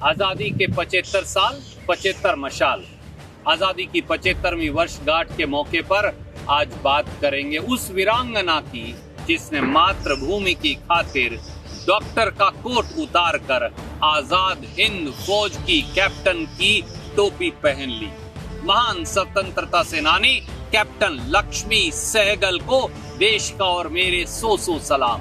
आजादी के 75 साल 75 मशाल। आजादी की 75वीं वर्षगांठ के मौके पर आज बात करेंगे उस वीरांगना की जिसने मातृभूमि की खातिर डॉक्टर का कोट उतार कर आजाद हिंद फौज की कैप्टन की टोपी पहन ली। महान स्वतंत्रता सेनानी कैप्टन लक्ष्मी सहगल को देश का और मेरे सौ सलाम।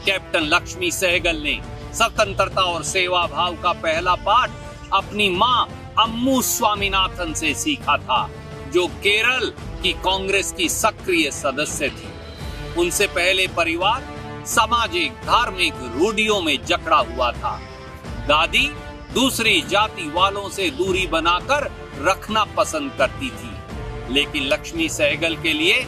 कैप्टन लक्ष्मी सहगल ने स्वतंत्रता और सेवा भाव का पहला पाठ अपनी मां अम्मू स्वामीनाथन से सीखा था, जो केरल की कांग्रेस की सक्रिय सदस्य थी। उनसे पहले परिवार सामाजिक धार्मिक रूढ़ियों में जकड़ा हुआ था। दादी दूसरी जाति वालों से दूरी बनाकर रखना पसंद करती थी, लेकिन लक्ष्मी सहगल के लिए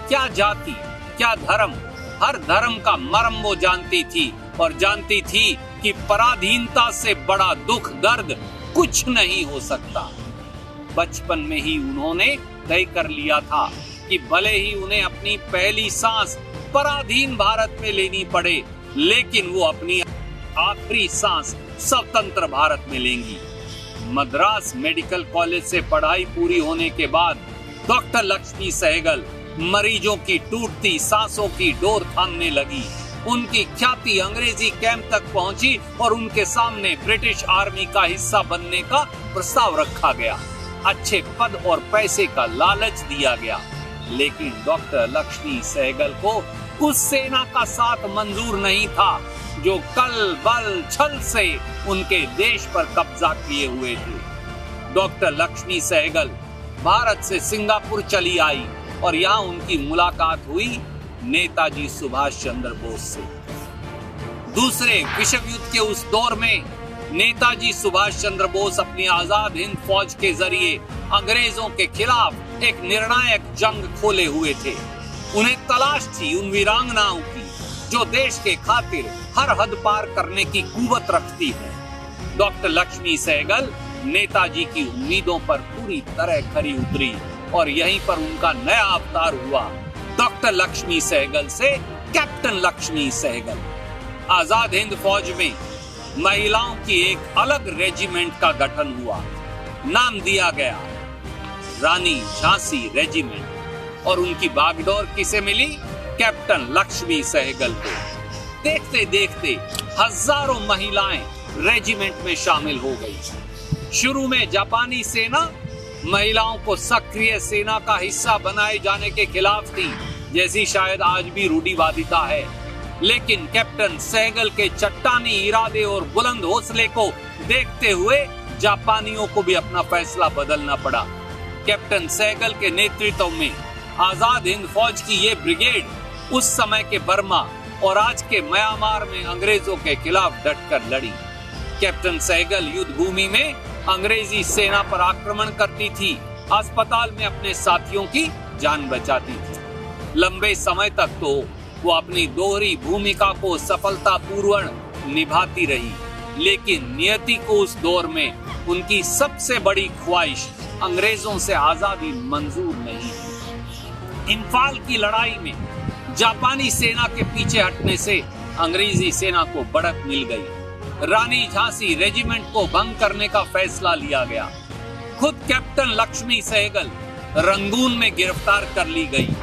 क्या जाति क्या धर्म, हर धर्म का मर्म वो जानती थी और जानती थी कि पराधीनता से बड़ा दुख दर्द कुछ नहीं हो सकता। बचपन में ही उन्होंने तय कर लिया था कि भले ही उन्हें अपनी पहली सांस पराधीन भारत में लेनी पड़े, लेकिन वो अपनी आखिरी सांस स्वतंत्र भारत में लेंगी। मद्रास मेडिकल कॉलेज से पढ़ाई पूरी होने के बाद डॉक्टर लक्ष्मी सहगल मरीजों की टूटती सांसों की डोर थामने लगी। उनकी ख्याति अंग्रेजी कैंप तक पहुंची और उनके सामने ब्रिटिश आर्मी का हिस्सा बनने का प्रस्ताव रखा गया। अच्छे पद और पैसे का लालच दिया गया, लेकिन डॉक्टर लक्ष्मी सहगल को उस सेना का साथ मंजूर नहीं था जो कल बल छल से उनके देश पर कब्जा किए हुए थे। डॉक्टर लक्ष्मी सहगल भारत से सिंगापुर चली आई और यहाँ उनकी मुलाकात हुई नेताजी सुभाष चंद्र बोस से। दूसरे विश्व युद्ध के उस दौर में नेताजी सुभाष चंद्र बोस अपनी आजाद हिंद फौज के जरिए अंग्रेजों के खिलाफ एक निर्णायक जंग खोले हुए थे। उन्हें तलाश थी उन वीरांगनाओं की जो देश के खातिर हर हद पार करने की कुवत रखती है। डॉक्टर लक्ष्मी सहगल नेताजी की उम्मीदों पर पूरी तरह खरी उतरी और यहीं पर उनका नया अवतार हुआ, डॉक्टर लक्ष्मी सहगल से कैप्टन लक्ष्मी सहगल। आजाद हिंद फौज में महिलाओं की एक अलग रेजिमेंट का गठन हुआ। नाम दिया गया रानी झांसी रेजिमेंट और उनकी बागडोर किसे मिली? कैप्टन लक्ष्मी सहगल को। देखते देखते हजारों महिलाएं रेजिमेंट में शामिल हो गई। शुरू में जापानी सेना महिलाओं को सक्रिय सेना का हिस्सा बनाए जाने के खिलाफ थी, जैसी शायद आज भी रूढ़िवादिता है, लेकिन कैप्टन सहगल के चट्टानी इरादे और बुलंद हौसले को देखते हुए जापानियों को भी अपना फैसला बदलना पड़ा। कैप्टन सहगल के नेतृत्व में आजाद हिंद फौज की ये ब्रिगेड उस समय के बर्मा और आज के म्यांमार में अंग्रेजों के खिलाफ डटकर लड़ी। कैप्टन सहगल युद्ध भूमि में अंग्रेजी सेना पर आक्रमण करती थी, अस्पताल में अपने साथियों की जान बचाती थी। लंबे समय तक तो वो अपनी दोहरी भूमिका को सफलतापूर्वक निभाती रही, लेकिन नियति को उस दौर में उनकी सबसे बड़ी ख्वाहिश अंग्रेजों से आजादी मंजूर नहीं थी। इम्फाल की लड़ाई में जापानी सेना के पीछे हटने से अंग्रेजी सेना को बढ़त मिल गई। रानी झांसी रेजिमेंट को भंग करने का फैसला लिया गया। खुद कैप्टन लक्ष्मी सहगल रंगून में गिरफ्तार कर ली गई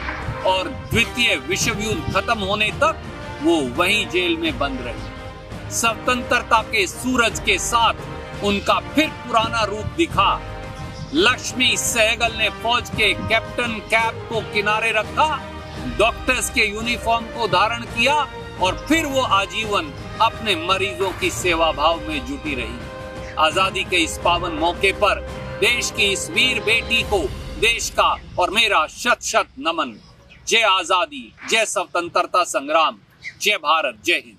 और द्वितीय विश्व युद्ध खत्म होने तक वो वहीं जेल में बंद रही। स्वतंत्रता के सूरज के साथ उनका फिर पुराना रूप दिखा। लक्ष्मी सहगल ने फौज के कैप्टन कैप को किनारे रखा, डॉक्टर्स के यूनिफॉर्म को धारण किया और फिर वो आजीवन अपने मरीजों की सेवा भाव में जुटी रही। आजादी के इस पावन मौके पर देश की इस वीर बेटी को देश का और मेरा शत शत नमन। जय आजादी, जय स्वतंत्रता संग्राम, जय भारत, जय हिंद।